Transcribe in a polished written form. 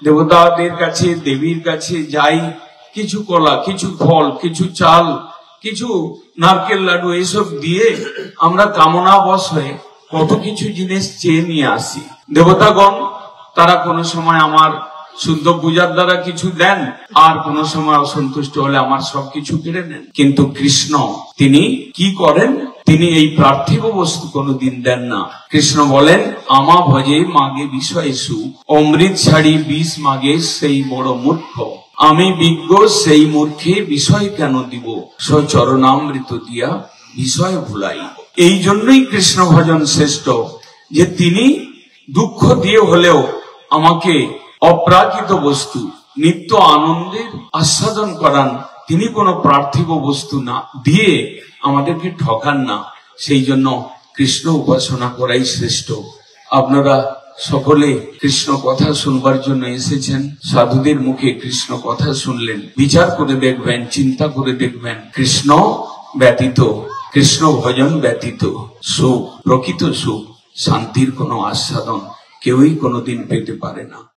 দেবতাদের কাছে দেবীর কাছে যাই, কিছু কলা, কিছু ফল, কিছু চাল, কিছু নারকেল লাডু এইসব দিয়ে আমরা কামনাবশ হয়ে কত কিছু জিনিস চেয়ে নিয়ে আসি। দেবতাগণ তারা কোনো সময় আমার শুদ্ধ পূজার দ্বারা কিছু দেন, আর কোন সময় অসন্তুষ্ট হলে আমার সবকিছু কেড়ে নেন। কিন্তু কৃষ্ণ তিনি কি করেন? তিনি এই পার্থিব বস্তু কোনোদিন দেন না। কৃষ্ণ বলেন, আমা ভজে মাগে বিষয় সুখ, অমৃত ছাড়ি বিষ মাগে সেই বড় মূর্খ, আমি বিজ্ঞ সেই মূর্খে বিষয় কেন দিব, সচরণামৃত দিয়া বিষয় ভুলাই। এই জন্যই কৃষ্ণ ভজন শ্রেষ্ঠ, যে তিনি দুঃখ দিয়ে হলেও আমাকে অপ্রাকৃত বস্তু নিত্য আনন্দের আস্বাদন করান। তিনি কোনো পার্থিব বস্তু না দিয়ে আমাদেরকে ঠকান না। সেই জন্য কৃষ্ণ উপাসনা করাই শ্রেষ্ঠ। আপনারা সকলে কৃষ্ণ কথা শুনবার জন্য এসেছেন, সাধুদের মুখে কৃষ্ণ কথা শুনলেন। বিচার করে দেখবেন, চিন্তা করে দেখবেন, কৃষ্ণ ব্যতীত, কৃষ্ণ ভজন ব্যতীত সুখ, প্রকৃত সুখ, শান্তির কোনো আস্বাদন কেউই কোনোদিন পেতে পারে না।